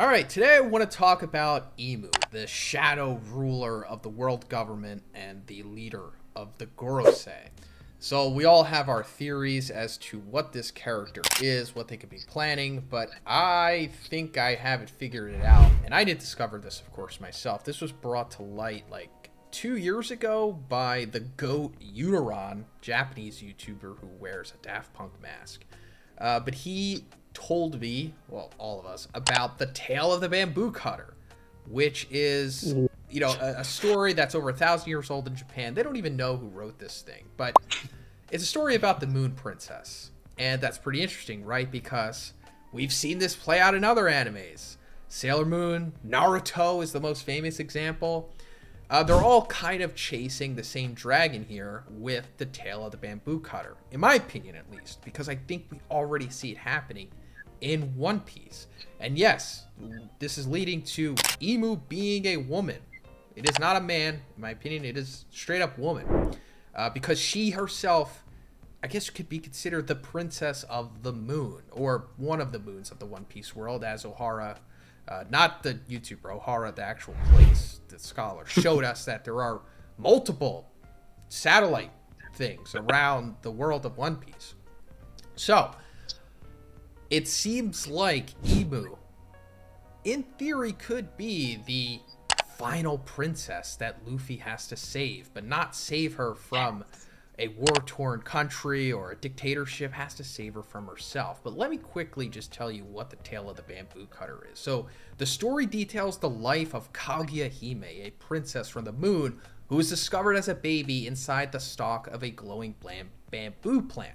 All right, today I want to talk about Emu, the shadow ruler of the world government and the leader of the Gorosei. So we all have our theories as to what this character is, what they could be planning, but I think I haven't figured it out. And I didn't discover this, of course, myself. This was brought to light like 2 years ago by the GOAT Uteron, Japanese YouTuber who wears a Daft Punk mask. But he told me, well, all of us, about the Tale of the Bamboo Cutter, which is, a story that's over 1,000 years old in Japan. They don't even know who wrote this thing, but it's a story about the Moon Princess. And that's pretty interesting, right? Because we've seen this play out in other animes. Sailor Moon, Naruto is the most famous example. They're all kind of chasing the same dragon here with the Tale of the Bamboo Cutter, in my opinion at least, because I think we already see it happening in One Piece. And yes, this is leading to Emu being a woman. It is not a man, in my opinion. It is straight up woman, because she herself, I guess, could be considered the princess of the moon, or one of the moons of the One Piece world, as O'Hara, not the YouTuber, O'Hara, the actual place, the scholar, showed us that there are multiple satellite things around the world of One Piece. So it seems like Emu, in theory, could be the final princess that Luffy has to save, but not save her from a war-torn country or a dictatorship, has to save her from herself. But let me quickly just tell you what the Tale of the Bamboo Cutter is. So the story details the life of Kaguya Hime, a princess from the moon who was discovered as a baby inside the stalk of a glowing bamboo plant.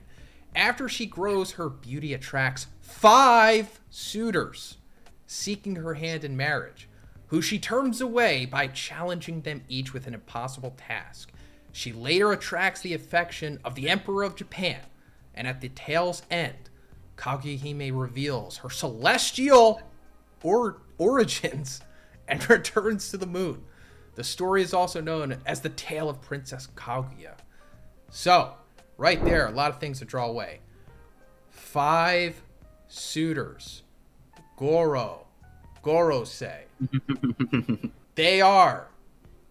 After she grows, her beauty attracts 5 suitors seeking her hand in marriage, who she turns away by challenging them each with an impossible task. She later attracts the affection of the Emperor of Japan, and at the tale's end, Kaguya Hime reveals her celestial origins and returns to the moon. The story is also known as the Tale of Princess Kaguya. So, right there, a lot of things to draw away. 5 suitors. Gorosei. They are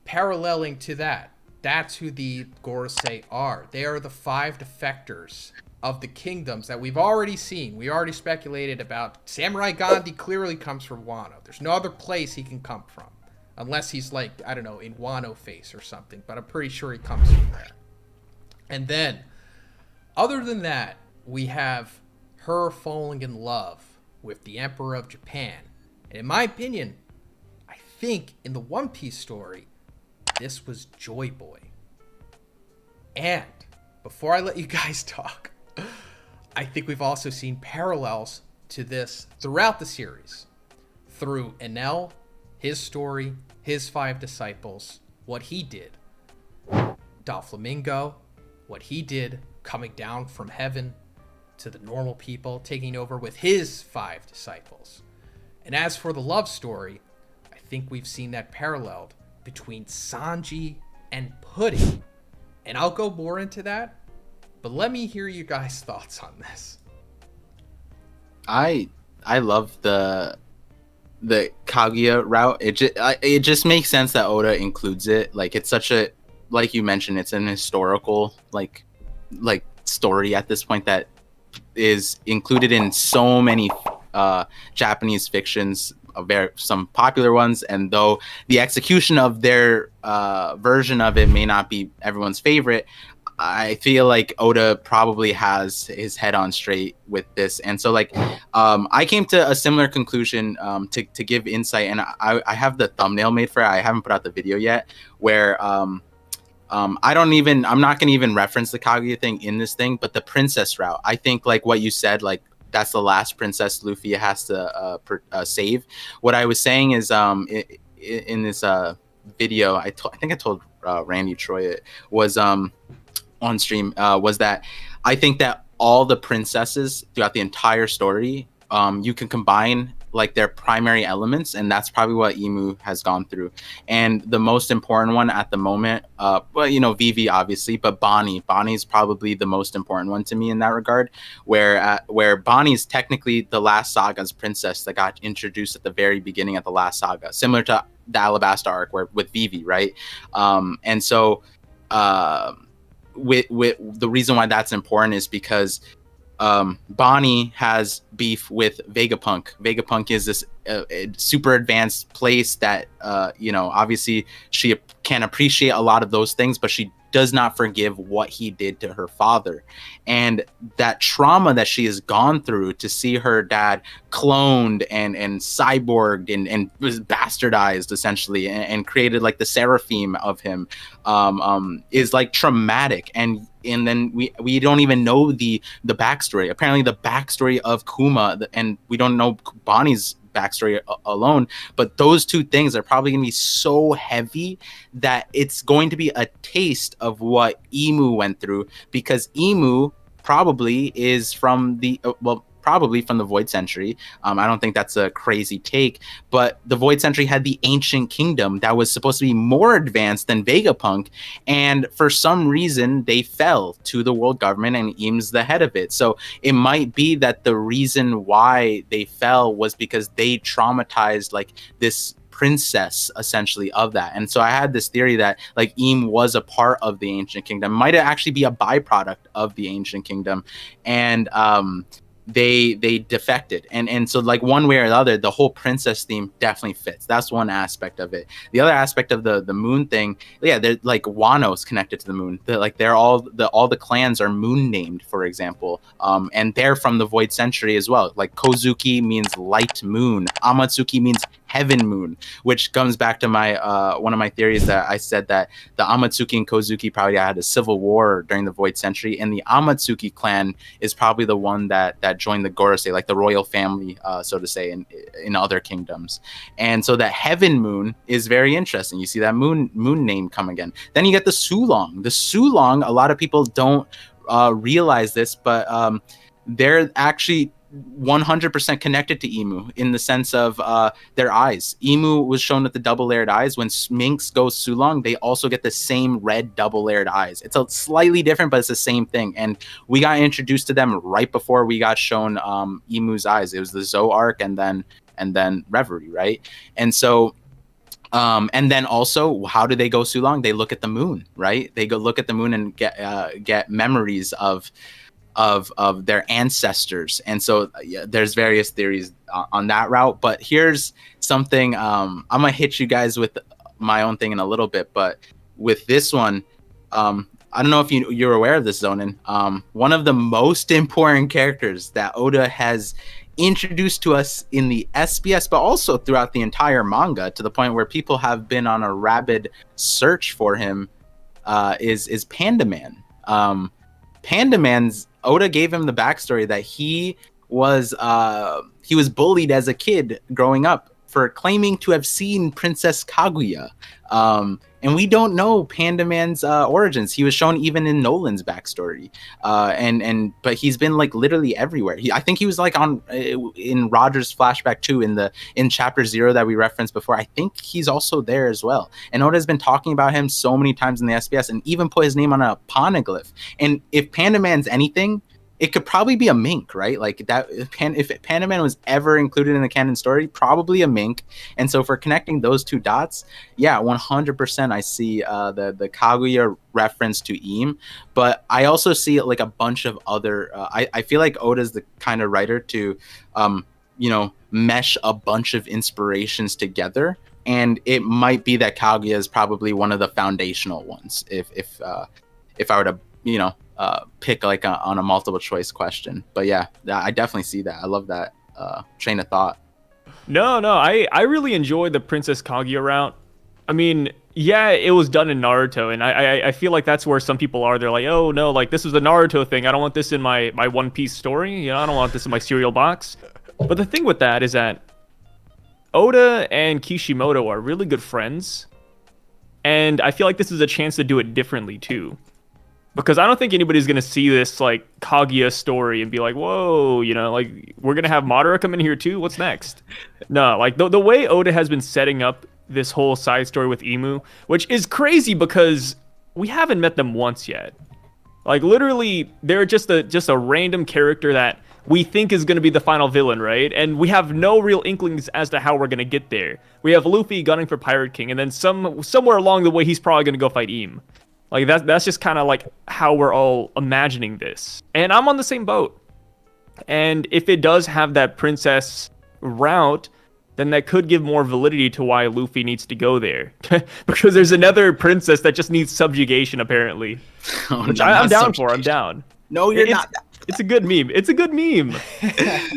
paralleling to that. That's who the Gorosei are. They are the 5 defectors of the kingdoms that we've already seen. We already speculated about Samurai Gandhi clearly comes from Wano. There's no other place he can come from. Unless he's like, I don't know, in Wano face or something. But I'm pretty sure he comes from there. And then, other than that, we have her falling in love with the Emperor of Japan. And in my opinion, I think in the One Piece story, this was Joy Boy. And before I let you guys talk, I think we've also seen parallels to this throughout the series. Through Enel, his story, his 5 disciples, what he did. Doflamingo, what he did coming down from heaven to the normal people, taking over with his 5 disciples. And as for the love story, I think we've seen that paralleled between Sanji and Pudding. And I'll go more into that, but let me hear you guys' thoughts on this. I love the Kaguya route. It just makes sense that Oda includes it. Like, it's such a, like you mentioned, it's an historical like story at this point that is included in so many Japanese fictions, some popular ones, and though the execution of their version of it may not be everyone's favorite, I feel like Oda probably has his head on straight with this. And so I came to a similar conclusion to give insight, and I have the thumbnail made for it. I haven't put out the video yet, where I'm not going to even reference the Kaguya thing in this thing, but the princess route. I think like what you said, like that's the last princess Luffy has to save. What I was saying is in this video, I think I told Randy Troy it was on stream, was that I think that all the princesses throughout the entire story, you can combine like their primary elements, and that's probably what Emu has gone through. And the most important one at the moment, well, you know, Vivi obviously, but Bonnie's probably the most important one to me in that regard, where Bonnie's technically the last Saga's princess that got introduced at the very beginning of the last saga, similar to the Alabasta arc where with Vivi, right? And so with the reason why that's important is because Bonnie has beef with Vegapunk. Vegapunk is this super advanced place that you know, obviously she can appreciate a lot of those things, but she does not forgive what he did to her father. And that trauma that she has gone through to see her dad cloned and cyborged and was bastardized essentially, and created like the seraphim of him, is like traumatic. And then we don't even know the backstory. Apparently the backstory of Kuma, and we don't know Bonnie's backstory alone, but those two things are probably going to be so heavy that it's going to be a taste of what Emu went through, because Emu probably is from the probably from the Void Century. I don't think that's a crazy take, but the Void Century had the Ancient Kingdom that was supposed to be more advanced than Vegapunk, and for some reason they fell to the world government, and Eames the head of it. So it might be that the reason why they fell was because they traumatized like this princess essentially of that. And so I had this theory that like Eam was a part of the Ancient Kingdom, might actually be a byproduct of the Ancient Kingdom, and they defected, and so like one way or the other, the whole princess theme definitely fits. That's one aspect of it. The other aspect of the moon thing, yeah, they're like Wano's connected to the moon. They're all the clans are moon named, for example, and they're from the Void Century as well. Like Kozuki means light moon, Amatsuki means heaven moon, which comes back to my one of my theories that I said that the Amatsuki and Kozuki probably had a civil war during the Void Century, and the Amatsuki clan is probably the one that joined the Gorosei, like the royal family, so to say, in other kingdoms. And so that heaven moon is very interesting. You see that moon name come again. Then you get the Sulong. The Sulong, a lot of people don't realize this, but they're actually 100% connected to Emu in the sense of their eyes. Emu was shown with the double layered eyes. When Minx goes Sulong, they also get the same red double layered eyes. It's a slightly different, but it's the same thing. And we got introduced to them right before we got shown Emu's eyes. It was the Zoe arc and then Reverie, right? And so and then also, how do they go Sulong? They look at the moon, right? They go look at the moon and get memories of their ancestors. And so yeah, there's various theories on that route. But here's something, I'm gonna hit you guys with my own thing in a little bit, but with this one, I don't know if you're aware of this, Zhoniin. One of the most important characters that Oda has introduced to us in the SBS, but also throughout the entire manga, to the point where people have been on a rabid search for him, is Panda Man. Panda Man's, Oda gave him the backstory that he was bullied as a kid growing up for claiming to have seen Princess Kaguya. And we don't know Panda Man's origins. He was shown even in Nolan's backstory, but he's been like literally everywhere. I think he was like on in Roger's flashback too, in chapter 0 that we referenced before. I think he's also there as well. And Oda's been talking about him so many times in the SBS, and even put his name on a poneglyph. And if Panda Man's anything, it could probably be a mink, right? Like that. If Panda Man was ever included in the canon story, probably a mink. And so for connecting those two dots, yeah, 100% I see the Kaguya reference to Eam, but I also see like a bunch of other. I feel like Oda's the kind of writer to, mesh a bunch of inspirations together, and it might be that Kaguya is probably one of the foundational ones. If I were to pick like on a multiple choice question. But yeah, I definitely see that. I love that train of thought. No, I really enjoyed the Princess Kaguya route. I mean, yeah, it was done in Naruto, and I feel like that's where some people are. They're like, oh no, like this was a Naruto thing. I don't want this in my One Piece story. I don't want this in my cereal box. But the thing with that is that Oda and Kishimoto are really good friends, and I feel like this is a chance to do it differently too. because I don't think anybody's gonna see this like Kaguya story and be like, whoa, you know, like we're gonna have Madara come in here too. What's next? No, like the way Oda has been setting up this whole side story with Imu, which is crazy because we haven't met them once yet. Like literally, they're just a random character that we think is going to be the final villain, right? And we have no real inklings as to how we're going to get there. We have Luffy gunning for Pirate King, and then somewhere along the way, he's probably going to go fight Im. Like that's just kind of like how we're all imagining this. And I'm on the same boat. And if it does have that princess route, then that could give more validity to why Luffy needs to go there. Because there's another princess that just needs subjugation, apparently. Which I'm down for. I'm down. No, you're not. It's a good meme. It's a good meme.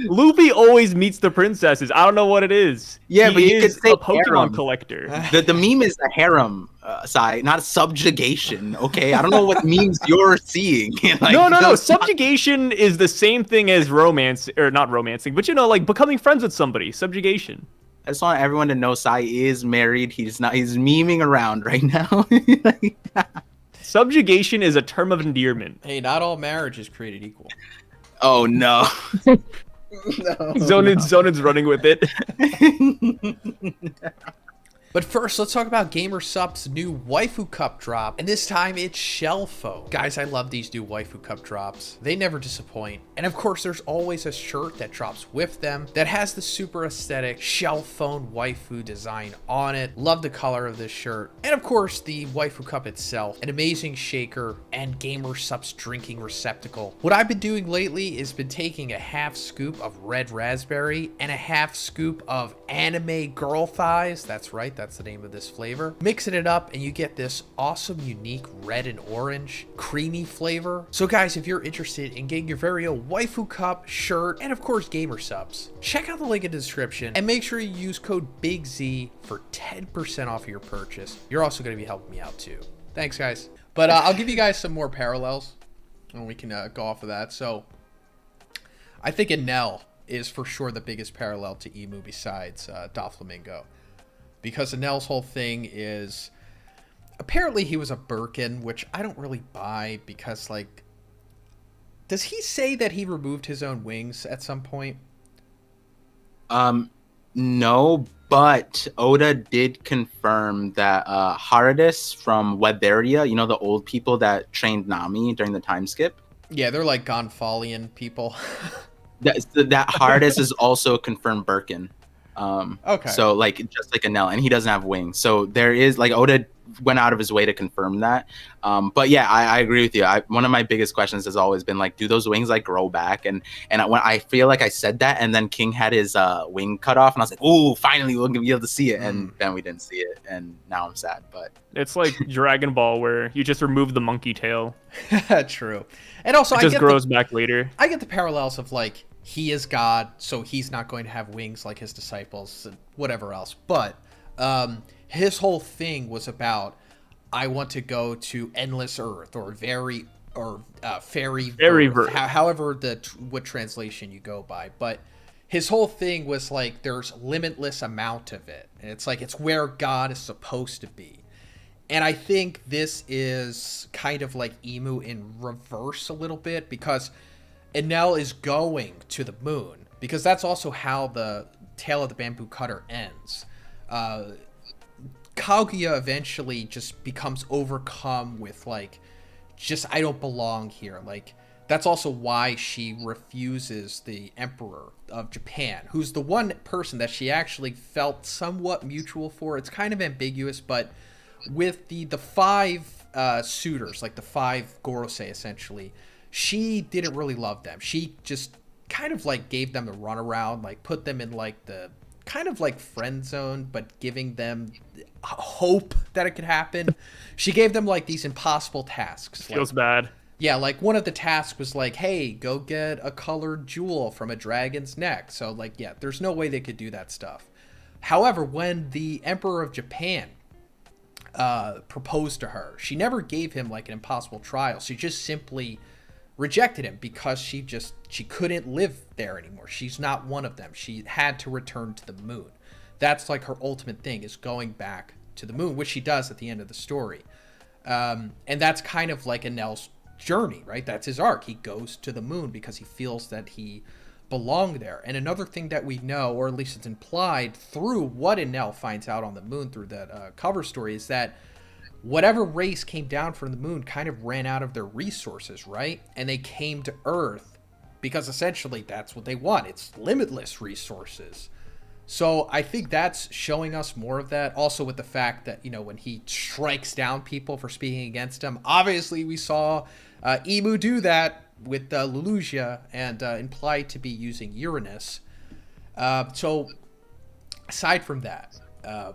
Luffy always meets the princesses. I don't know what it is. Yeah, but you could say a Pokemon harem. collector. The meme is a harem side, not a subjugation. Okay, I don't know what memes you're seeing. Like, no. Subjugation is the same thing as romance, or not romancing, but you know, like becoming friends with somebody. Subjugation. I just want everyone to know Sai is married. He's not. He's memeing around right now. Subjugation is a term of endearment. Hey, not all marriage is created equal. Oh no. No. Zhoniin's running with it. But first, let's talk about GamerSup's new Waifu Cup drop, and this time it's Shell Phone. Guys, I love these new Waifu Cup drops. They never disappoint. And of course, there's always a shirt that drops with them that has the super aesthetic Shell Phone waifu design on it. Love the color of this shirt. And of course, the Waifu Cup itself, an amazing shaker and GamerSup's drinking receptacle. What I've been doing lately is been taking a half scoop of red raspberry and a half scoop of anime girl thighs. That's right. That's the name of this flavor. Mixing it up and you get this awesome, unique red and orange creamy flavor. So guys, if you're interested in getting your very own Waifu Cup shirt and of course GamerSup's, check out the link in the description and make sure you use code BIGZ for 10% off of your purchase. You're also going to be helping me out too. Thanks guys. But I'll give you guys some more parallels and we can go off of that. So I think Enel is for sure the biggest parallel to Imu besides Doflamingo. Because Enel's whole thing is, apparently he was a Birkin, which I don't really buy because, like, does he say that he removed his own wings at some point? No, but Oda did confirm that Haradis from Weberia, you know, the old people that trained Nami during the time skip? Yeah, they're like Gonfalian people. that Haradis is also a confirmed Birkin. Okay. So like just like Enel, and he doesn't have wings. So there is like Oda went out of his way to confirm that. But yeah, I agree with you. One of my biggest questions has always been like, do those wings like grow back? And when I feel like I said that, and then King had his wing cut off, and I was like, oh, finally we're gonna be able to see it. And then we didn't see it, and now I'm sad. But it's like Dragon Ball where you just remove the monkey tail. True. And also it just grows back later. I get the parallels of like, he is God, so he's not going to have wings like his disciples and whatever else. But his whole thing was about, I want to go to endless Earth or fairy Earth, however what translation you go by. But his whole thing was like, there's limitless amount of it, and it's like it's where God is supposed to be. And I think this is kind of like Imu in reverse a little bit, because Enel is going to the moon, because that's also how the Tale of the Bamboo Cutter ends. Kaguya eventually just becomes overcome with like, just I don't belong here. Like, that's also why she refuses the Emperor of Japan, who's the one person that she actually felt somewhat mutual for. It's kind of ambiguous, but with the five suitors, like the five Gorosei essentially, she didn't really love them. She just kind of like gave them the runaround, like put them in like the kind of like friend zone, but giving them hope that it could happen. She gave them like these impossible tasks. Feels bad. Yeah, like one of the tasks was like, hey, go get a colored jewel from a dragon's neck. So like, yeah, there's no way they could do that stuff. However, when the Emperor of Japan proposed to her, she never gave him like an impossible trial. She just simply rejected him because she couldn't live there anymore. She's not one of them. She had to return to the moon. That's like her ultimate thing, is going back to the moon, which she does at the end of the story. And that's kind of like Enel's journey, right? That's his arc. He goes to the moon because he feels that he belonged there. And another thing that we know, or at least it's implied through what Enel finds out on the moon through that cover story, is that whatever race came down from the moon kind of ran out of their resources, right? And they came to Earth because essentially that's what they want. It's limitless resources. So I think that's showing us more of that. Also with the fact that, you know, when he strikes down people for speaking against him, obviously we saw Emu do that with Lelougia and implied to be using Uranus. So aside from that,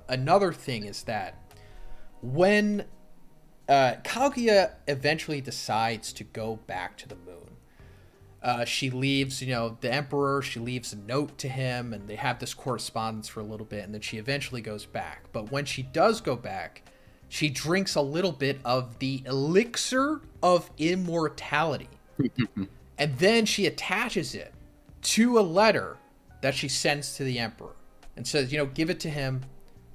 another thing is that when Kaguya eventually decides to go back to the moon, she leaves, you know, the Emperor, she leaves a note to him, and they have this correspondence for a little bit, and then she eventually goes back. But when she does go back, she drinks a little bit of the elixir of immortality. And then she attaches it to a letter that she sends to the Emperor and says, you know, give it to him.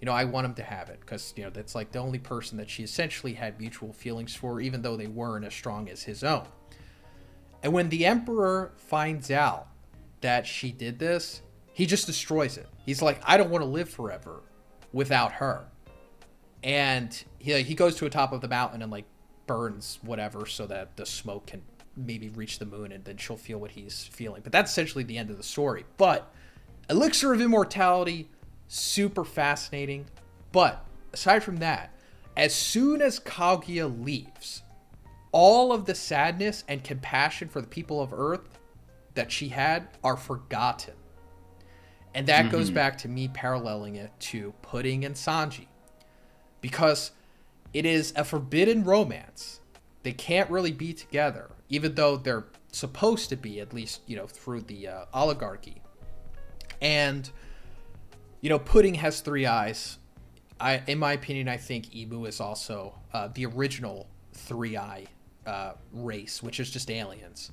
You know, I want him to have it because, you know, that's like the only person that she essentially had mutual feelings for, even though they weren't as strong as his own. And when the Emperor finds out that she did this, he just destroys it. He's like, I don't want to live forever without her. And he goes to the top of the mountain and like burns whatever so that the smoke can maybe reach the moon and then she'll feel what he's feeling. But that's essentially the end of the story. But Elixir of Immortality, super fascinating. But aside from that, as soon as Kaguya leaves, all of the sadness and compassion for the people of Earth that she had are forgotten. And that goes back to me paralleling it to Pudding and Sanji. Because it is a forbidden romance. They can't really be together, even though they're supposed to be, at least, you know, through the oligarchy. And, you know, Pudding has 3 eyes. In my opinion, I think Emu is also the original 3-eye race, which is just aliens.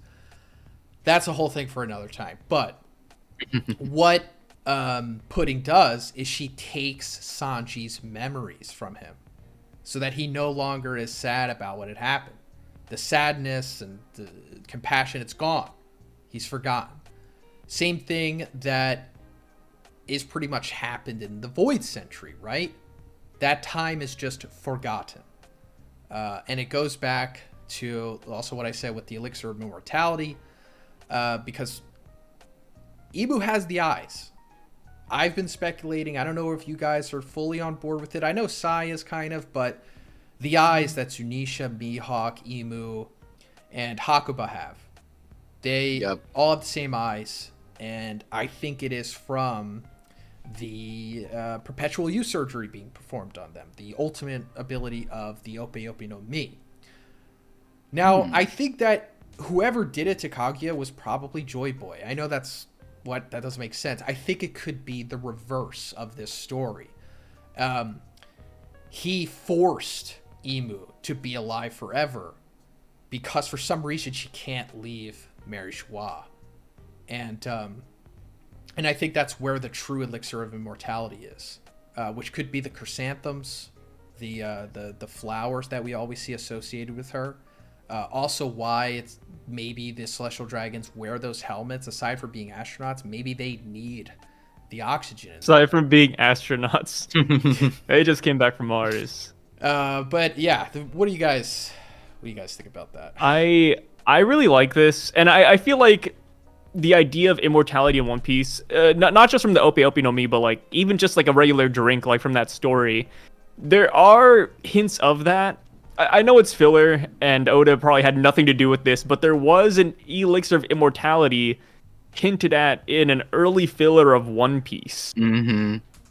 That's a whole thing for another time. But what Pudding does is she takes Sanji's memories from him so that he no longer is sad about what had happened. The sadness and the compassion, it's gone. He's forgotten. Same thing that is pretty much happened in the Void Century, right? That time is just forgotten. And it goes back to also what I said with the Elixir of Immortality, because Ibu has the eyes. I've been speculating. I don't know if you guys are fully on board with it. I know Sai is kind of, but the eyes that Zunisha, Mihawk, Emu, and Hakuba have, they all have the same eyes. And I think it is from the perpetual youth surgery being performed on them, the ultimate ability of the Ope Ope no Mi. Now, I think that whoever did it to Kaguya was probably Joy Boy. I know that doesn't make sense. I think it could be the reverse of this story. He forced Emu to be alive forever because for some reason she can't leave Mary Schwa. And I think that's where the true elixir of immortality is, which could be the chrysanthemums, the flowers that we always see associated with her. Also why it's maybe the celestial dragons wear those helmets. Aside from being astronauts, maybe they need the oxygen. Aside from being astronauts, they just came back from Mars. But yeah, what do you guys think about that? I really like this, and I feel like the idea of immortality in One Piece, not just from the Ope Ope no Mi, but like even just like a regular drink, like from that story, there are hints of that. I know it's filler, and Oda probably had nothing to do with this, but there was an elixir of immortality hinted at in an early filler of One Piece,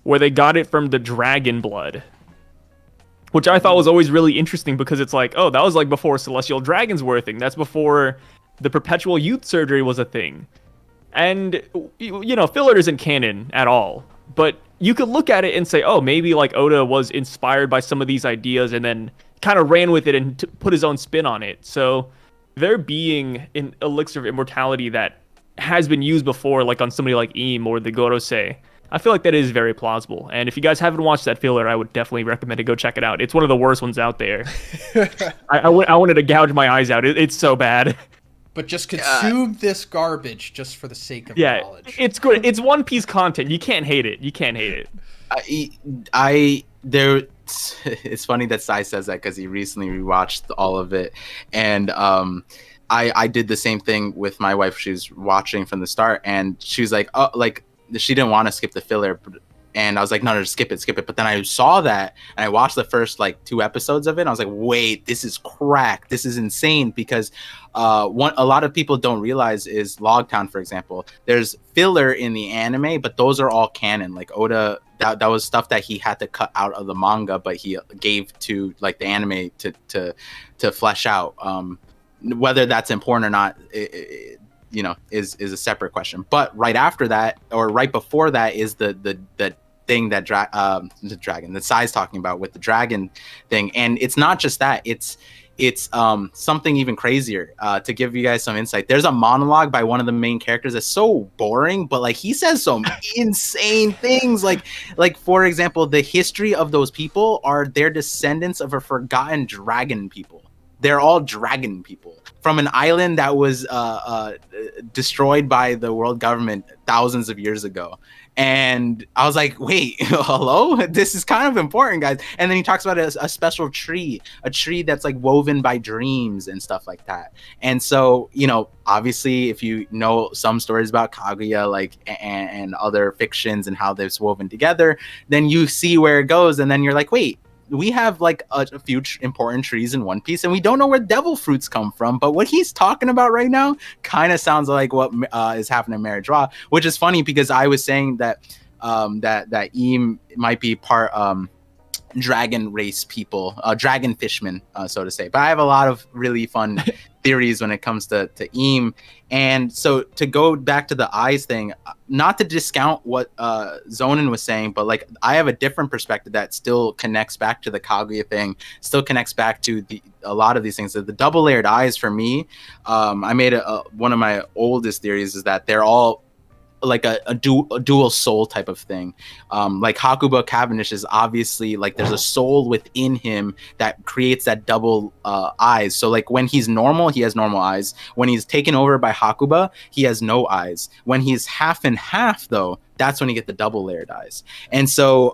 where they got it from the dragon blood, which I thought was always really interesting because it's like, oh, that was like before celestial dragons were a thing. That's before the perpetual youth surgery was a thing. And, you know, filler isn't canon at all, but you could look at it and say, oh, maybe like Oda was inspired by some of these ideas and then kind of ran with it and put his own spin on it. So there being an elixir of immortality that has been used before, like on somebody like Im or the Gorosei, I feel like that is very plausible. And if you guys haven't watched that filler, I would definitely recommend to go check it out. It's one of the worst ones out there. I wanted to gouge my eyes out. It's so bad. But just consume this garbage just for the sake of Yeah, knowledge. it's good. It's One Piece content. You can't hate it. You can't hate it. It's funny that Sai says that because he recently rewatched all of it, and I did the same thing with my wife. She was watching from the start, and she was like, oh, like she didn't want to skip the filler, and I was like, no, just skip it. But then I saw that, and I watched the first like 2 episodes of it, and I was like, wait, this is crack. This is insane, because a lot of people don't realize is Logtown, for example. There's filler in the anime, but those are all canon. Like Oda, that was stuff that he had to cut out of the manga, but he gave to like the anime to flesh out. Whether that's important or not, is a separate question. But right after that, or right before that, is the thing that the dragon that Sai's talking about with the dragon thing. And it's not just that, it's something even crazier. To give you guys some insight, there's a monologue by one of the main characters that's so boring, but like he says some insane things, like for example, the history of those people are they're descendants of a forgotten dragon people. They're all dragon people from an island that was destroyed by the world government thousands of years ago. And I was like, wait, hello? This is kind of important, guys. And then he talks about a special tree, a tree that's like woven by dreams and stuff like that. And so, obviously, if you know some stories about Kaguya, like and other fictions and how they're woven together, then you see where it goes. And then you're like, wait, we have like a few important trees in One Piece, and we don't know where devil fruits come from. But what he's talking about right now kind of sounds like what is happening in Marriage Raw, which is funny because I was saying that that Eam might be part dragon race people, dragon fishmen, so to say. But I have a lot of really fun theories when it comes to Eam. And so to go back to the eyes thing, not to discount what Zhoniin was saying, but like I have a different perspective that still connects back to the Kaguya thing, still connects back to a lot of these things. So the double layered eyes for me, I made one of my oldest theories is that they're all like a dual soul type of thing. Like Hakuba Cavendish is obviously like there's a soul within him that creates that double eyes. So like when he's normal, he has normal eyes. When he's taken over by Hakuba, he has no eyes. When he's half and half though, that's when you get the double layered eyes. And so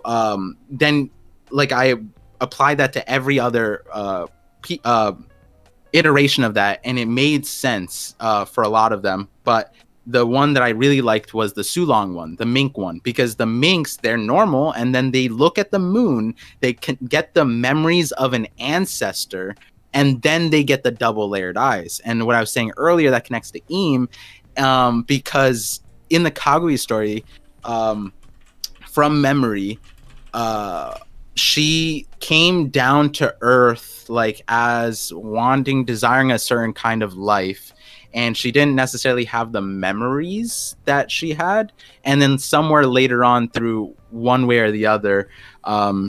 then like I applied that to every other iteration of that, and it made sense for a lot of them. But the one that I really liked was the Sulong one, the mink one, because the minks, they're normal, and then they look at the moon, they can get the memories of an ancestor, and then they get the double layered eyes. And what I was saying earlier, that connects to Eam, because in the Kaguya story, from memory, she came down to earth like as desiring a certain kind of life, and she didn't necessarily have the memories that she had. And then somewhere later on, through one way or the other,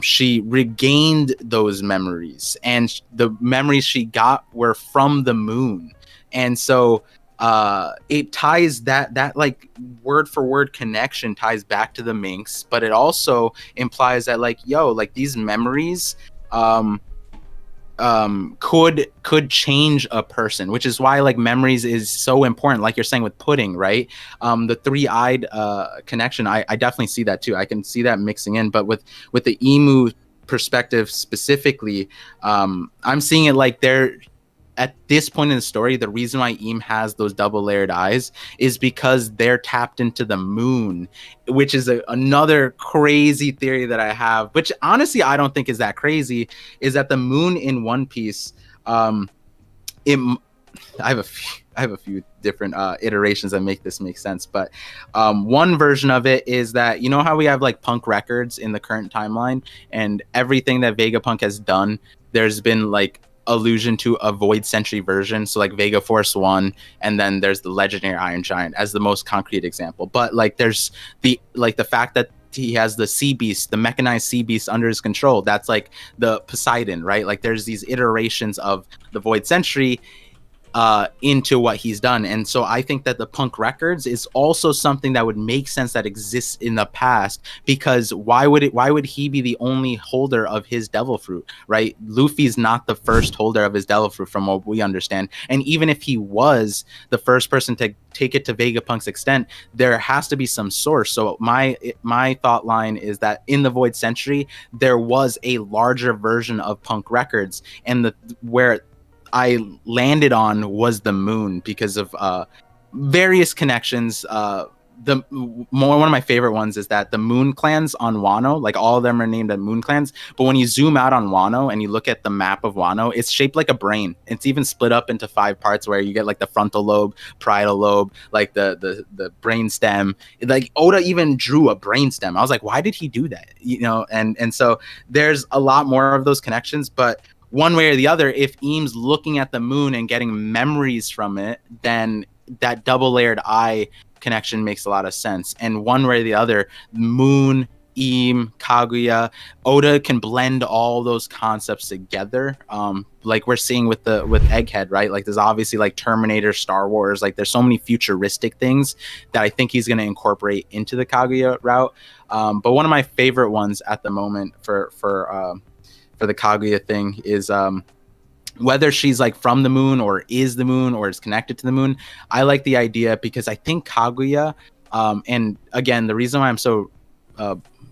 she regained those memories, and the memories she got were from the moon. And so it ties that like word for word connection ties back to the minks, but it also implies that like, like these memories could change a person, which is why like memories is so important, like you're saying with pudding, right? The three-eyed connection, I definitely see that too. I can see that mixing in, but with the emu perspective specifically, I'm seeing it like they're at this point in the story, the reason why Eam has those double layered eyes is because they're tapped into the moon, which is another crazy theory that I have, which honestly I don't think is that crazy, is that the moon in One Piece, I have a few different iterations that make this make sense, but one version of it is that, you know how we have like punk records in the current timeline, and everything that Vegapunk has done, there's been like allusion to a Void Century version. So like Vega Force 1, and then there's the legendary Iron Giant as the most concrete example. But like there's the fact that he has the sea beast, the mechanized sea beast under his control, that's like the Poseidon, right? Like there's these iterations of the Void Century. into what he's done. And so I think that the Punk Records is also something that would make sense that exists in the past, because why would he be the only holder of his devil fruit, right? Luffy's not the first holder of his devil fruit from what we understand. And even if he was the first person to take it to Vegapunk's extent, there has to be some source. So my thought line is that in the Void Century there was a larger version of Punk Records, and where I landed on was the moon because of various connections. One of my favorite ones is that the moon clans on Wano, like all of them are named moon clans, but when you zoom out on Wano and you look at the map of Wano, it's shaped like a brain. It's even split up into 5 parts where you get like the frontal lobe, parietal lobe, like the brain stem. Like Oda even drew a brain stem. I was like, why did he do that? You know, and so there's a lot more of those connections, but one way or the other, if Eames looking at the moon and getting memories from it, then that double layered eye connection makes a lot of sense. And one way or the other, moon, Eam, Kaguya, Oda can blend all those concepts together. Like we're seeing with Egghead, right? Like there's obviously like Terminator, Star Wars, like there's so many futuristic things that I think he's going to incorporate into the Kaguya route. But one of my favorite ones at the moment for the Kaguya thing is whether she's like from the moon or is the moon or is connected to the moon. I like the idea because I think Kaguya, and again, the reason why I'm so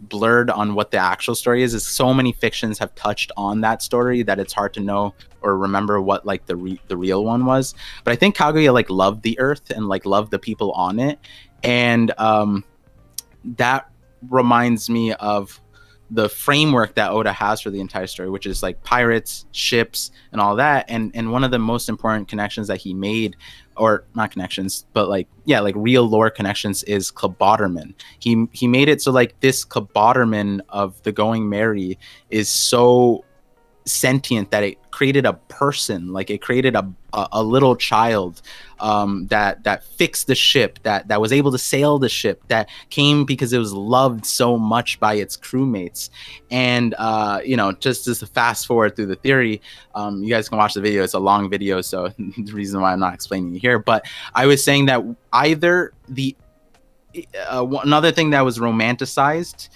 blurred on what the actual story is so many fictions have touched on that story that it's hard to know or remember what like the real one was. But I think Kaguya like loved the earth and like loved the people on it, and that reminds me of the framework that Oda has for the entire story, which is like pirates, ships, and all that. And one of the most important connections that he made, or not connections, but like, yeah, like real lore connections, is Klabotterman. He made it so like this Klabotterman of the Going Merry is so sentient that it created a person, like it created a little child that fixed the ship, that was able to sail the ship, that came because it was loved so much by its crewmates. And you know, just to fast forward through the theory, you guys can watch the video, it's a long video, so the reason why I'm not explaining it here, but I was saying that either the another thing that was romanticized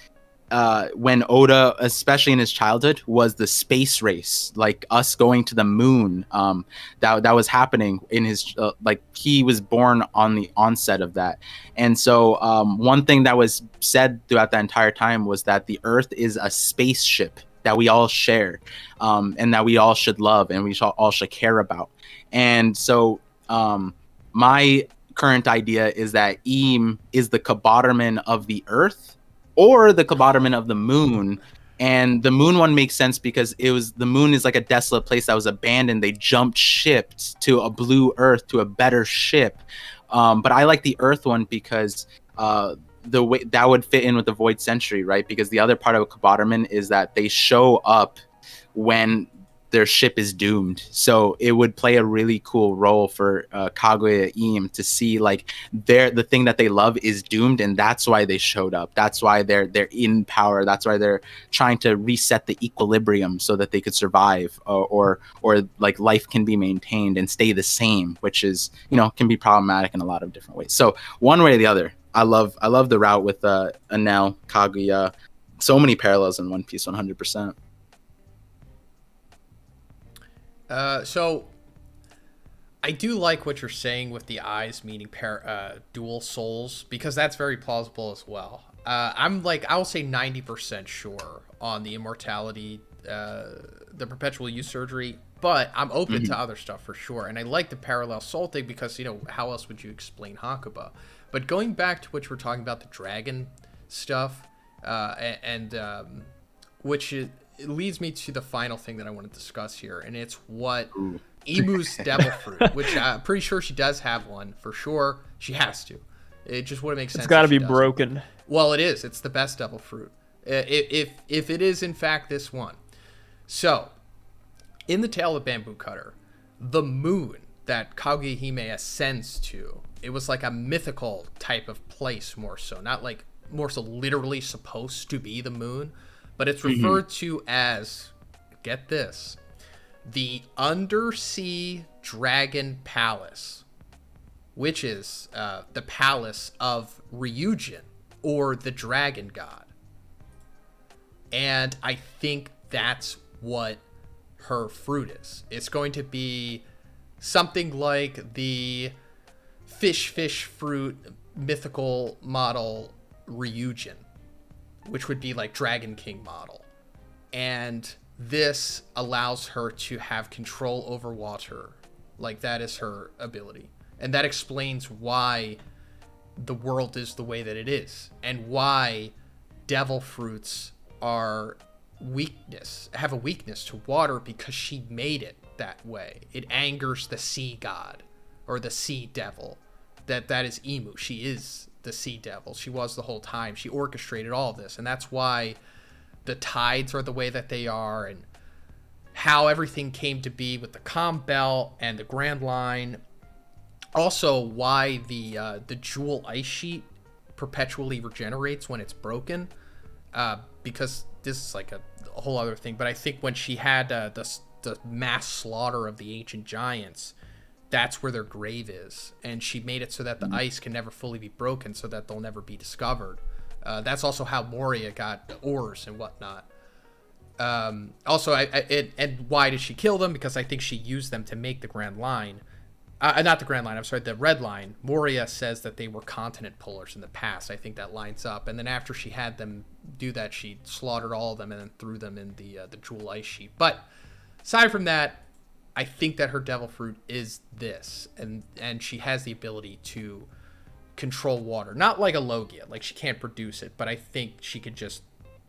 when Oda, especially in his childhood, was the space race, like us going to the moon. That was happening in his like he was born on the onset of that. And so one thing that was said throughout that entire time was that the Earth is a spaceship that we all share, and that we all should love and we all should care about. And so my current idea is that Eam is the Kabotterman of the Earth, or the Kabotterman of the moon. And the moon one makes sense because the moon is like a desolate place that was abandoned. They jumped ships to a blue Earth, to a better ship. But I like the Earth one because the way that would fit in with the Void Century, right? Because the other part of a Kabotterman is that they show up when their ship is doomed. So it would play a really cool role for Kaguya Eam to see like the thing that they love is doomed, and that's why they showed up. That's why they're in power. That's why they're trying to reset the equilibrium so that they could survive, or like life can be maintained and stay the same, which is, you know, can be problematic in a lot of different ways. So one way or the other, I love the route with Enel, Kaguya. So many parallels in One Piece, 100%. So I do like what you're saying with the eyes meaning dual souls, because that's very plausible as well. I'll say 90% sure on the immortality, the perpetual youth surgery, but I'm open to other stuff for sure. And I like the parallel soul thing because, you know, how else would you explain Hakuba? But going back to what we're talking about, the dragon stuff, which is, it leads me to the final thing that I want to discuss here, and it's what Imu's devil fruit, which I'm pretty sure she does have one for sure. She has to. It just wouldn't make sense. It's got to be broken. Well, it is. It's the best devil fruit. If it is in fact this one. So, in the Tale of the Bamboo Cutter, the moon that Kaguya Hime ascends to, it was like a mythical type of place, more so, not like more so literally supposed to be the moon. But it's referred to as, get this, the Undersea Dragon Palace, which is the palace of Ryujin, or the Dragon God. And I think that's what her fruit is. It's going to be something like the fish fruit mythical model Ryujin, which would be like Dragon King model. And this allows her to have control over water. Like, that is her ability. And that explains why the world is the way that it is, and why devil fruits have a weakness to water, because she made it that way. It angers the sea god, or the sea devil. That is Imu. She is the sea devil. She was the whole time. She orchestrated all of this, and that's why the tides are the way that they are, and how everything came to be with the calm belt and the Grand Line. Also, why the jewel ice sheet perpetually regenerates when it's broken, because this is like a whole other thing. But I think when she had the mass slaughter of the ancient giants, that's where their grave is, and she made it so that the ice can never fully be broken, so that they'll never be discovered. That's also how Moria got oars and whatnot. Also, and why did she kill them? Because I think she used them to make the Grand Line. Not the Grand Line, I'm sorry, the Red Line. Moria says that they were continent pullers in the past. I think that lines up. And then after she had them do that, she slaughtered all of them and then threw them in the jewel ice sheet. But aside from that, I think that her devil fruit is this. And she has the ability to control water. Not like a Logia, like she can't produce it, but I think she could just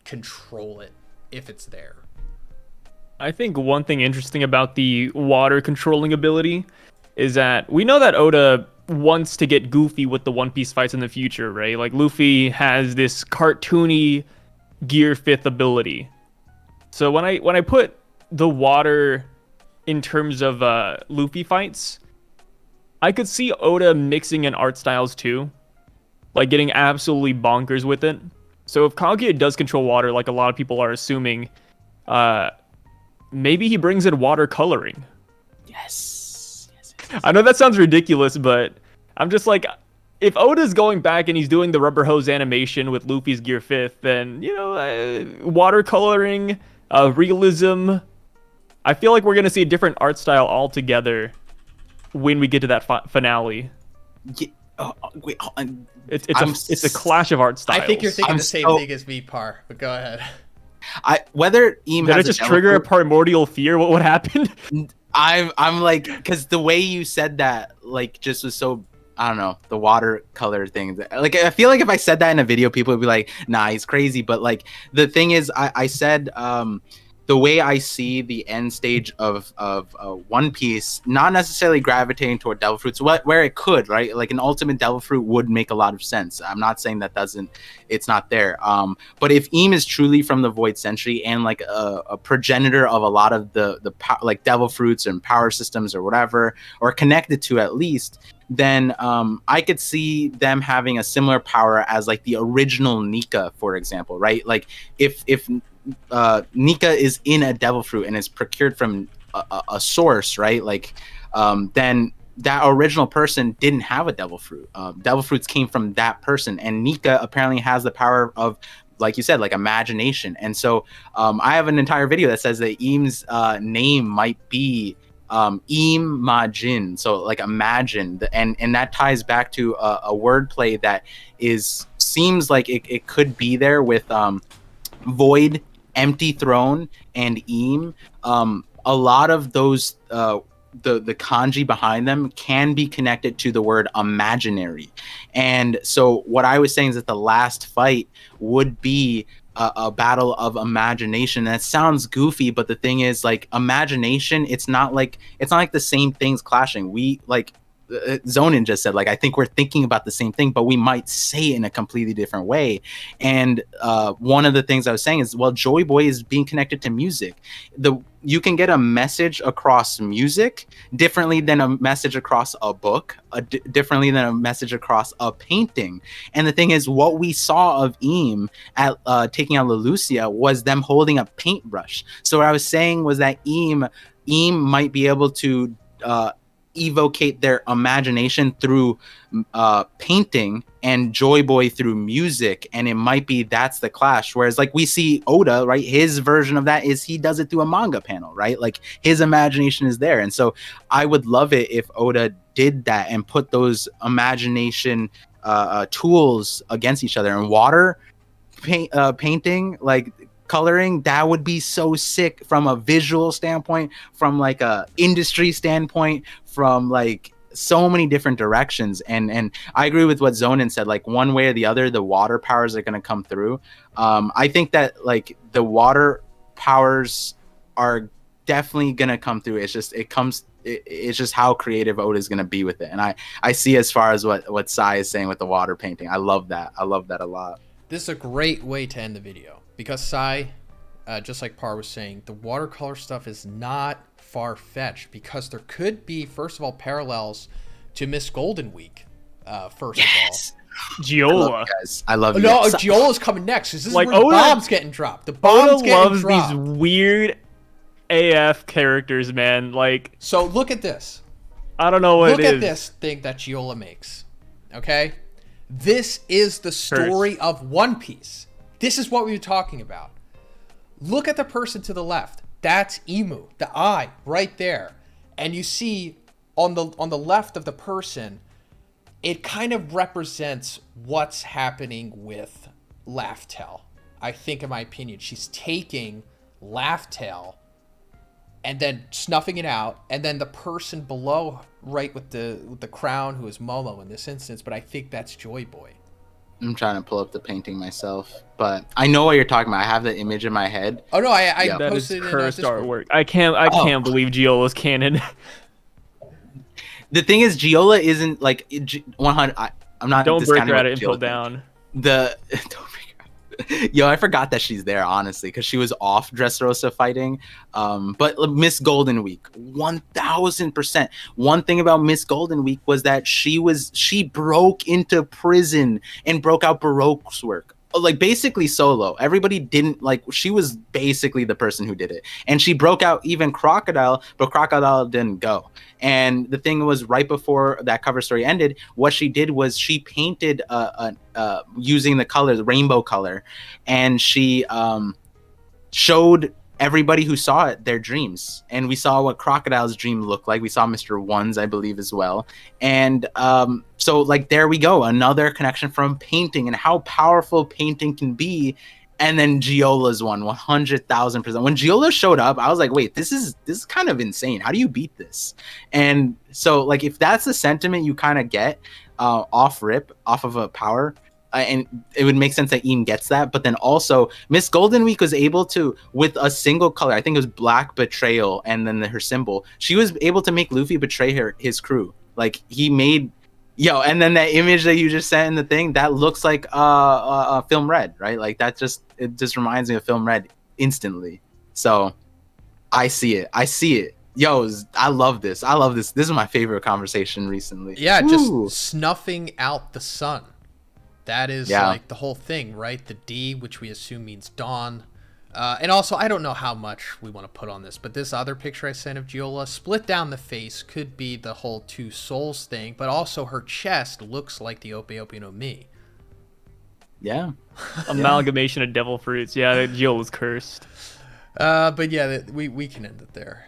control it if it's there. I think one thing interesting about the water controlling ability is that we know that Oda wants to get goofy with the One Piece fights in the future, right? Like, Luffy has this cartoony Gear 5th ability. So when I put the water in terms of Luffy fights, I could see Oda mixing in art styles too, like getting absolutely bonkers with it. So if Kaguya does control water, like a lot of people are assuming, maybe he brings in watercoloring. Yes. I know that sounds ridiculous, but I'm just like, if Oda's going back and he's doing the rubber hose animation with Luffy's Gear 5th, then, watercoloring, realism, I feel like we're going to see a different art style altogether when we get to that finale. Yeah, wait, it's a clash of art styles. I think you're thinking the same thing as me, Par, but go ahead. Whether Eam Did has it just trigger a primordial fear? What happened? I'm like, because the way you said that, like, just was so, I don't know, the watercolor thing. Like, I feel like if I said that in a video, people would be like, nah, he's crazy. But like, the thing is, I said, the way I see the end stage of One Piece, not necessarily gravitating toward devil fruits, where it could, right? Like, an ultimate devil fruit would make a lot of sense. I'm not saying that it's not there. But if Eam is truly from the Void Century and like a progenitor of a lot of the like devil fruits and power systems or whatever, or connected to at least, then I could see them having a similar power as like the original Nika, for example, right? Like, if Nika is in a devil fruit and is procured from a source, right? Like, then that original person didn't have a devil fruit. Devil fruits came from that person, and Nika apparently has the power of, like you said, like imagination. And so I have an entire video that says that Eam's name might be Eam Majin, so like imagine, and that ties back to a wordplay that seems like it could be there with Void, Empty Throne, and Eam. A lot of those the kanji behind them can be connected to the word imaginary. And so what I was saying is that the last fight would be a battle of imagination. That sounds goofy, but the thing is, like, imagination, it's not like the same things clashing. We, like, Zhoniin just said, like, I think we're thinking about the same thing, but we might say it in a completely different way. And one of the things I was saying is, well, Joy Boy is being connected to music. You can get a message across music differently than a message across a book, differently than a message across a painting. And the thing is, what we saw of Eam at taking out Lelucia was them holding a paintbrush. So what I was saying was that Eam might be able to evocate their imagination through painting, and Joy Boy through music, and it might be that's the clash. Whereas like we see Oda, right, his version of that is he does it through a manga panel, right? Like his imagination is there. And so I would love it if Oda did that and put those imagination tools against each other. And water painting, like coloring, that would be so sick from a visual standpoint, from like a industry standpoint, from like so many different directions. And I agree with what Zhoniin said, like one way or the other the water powers are going to come through. I think that like the water powers are definitely going to come through. It's just it's just how creative Oda is going to be with it. And I see as far as what Sai is saying with the water painting. I love that a lot. This is a great way to end the video because Sai, just like Par was saying, the watercolor stuff is not far-fetched because there could be, first of all, parallels to Miss Golden Week. First of all, Giola. I love you. No, Giola's coming next. This is like where the bomb's getting dropped. The bomb's Oda getting loves dropped. these weird AF characters, man. Like, so look at this. I don't know what Look it is. at this thing that Giola makes. Okay? This is the story of One Piece. This is what we were talking about. Look at the person to the left. That's Imu, the eye right there. And you see on the left of the person, it kind of represents what's happening with Laugh-Tale. I think, in my opinion, she's taking Laugh-Tale and then snuffing it out, and then the person below, right with the crown, who is Momo in this instance, but I think that's Joy Boy. I'm trying to pull up the painting myself, but I know what you're talking about. I have the image in my head. Oh no, I That is posted it in cursed Discord. artwork. I can't believe Giola's canon. The thing is, Giola isn't like 100. I'm not. Don't break discounting her what at it and Giola pull did. down. Don't break her. Yo, I forgot that she's there, honestly, because she was off Dressrosa fighting. But Miss Golden Week, 1000%. One thing about Miss Golden Week was that she broke into prison and broke out Baroque's work. Like basically solo. Everybody didn't like. She was basically the person who did it, and she broke out even Crocodile, but Crocodile didn't go. And the thing was, right before that cover story ended, what she did was she painted using the colors, rainbow color, and she showed everybody who saw it their dreams. And we saw what Crocodile's dream looked like. We saw Mr. One's, I believe, as well. And so like there we go, another connection from painting and how powerful painting can be. And then Giola's one, 100,000%. When Giola showed up, I was like, wait, this is kind of insane. How do you beat this? And so like if that's the sentiment you kind of get off of a power, and it would make sense that Ian gets that. But then also Miss Golden Week was able to, with a single color, I think it was black betrayal and then her symbol, she was able to make Luffy betray his crew. Like he made, and then that image that you just sent in the thing, that looks like Film Red, right? Like it just reminds me of Film Red instantly. So I see it. Yo, I love this. This is my favorite conversation recently. Yeah, Woo. just snuffing out the sun. That is like the whole thing, right? The D, which we assume means dawn. And also, I don't know how much we want to put on this, but this other picture I sent of Giola, split down the face, could be the whole two souls thing, but also her chest looks like the Ope Ope no Mi. Yeah. Amalgamation of devil fruits. Yeah, Giola's cursed. But yeah, we can end it there.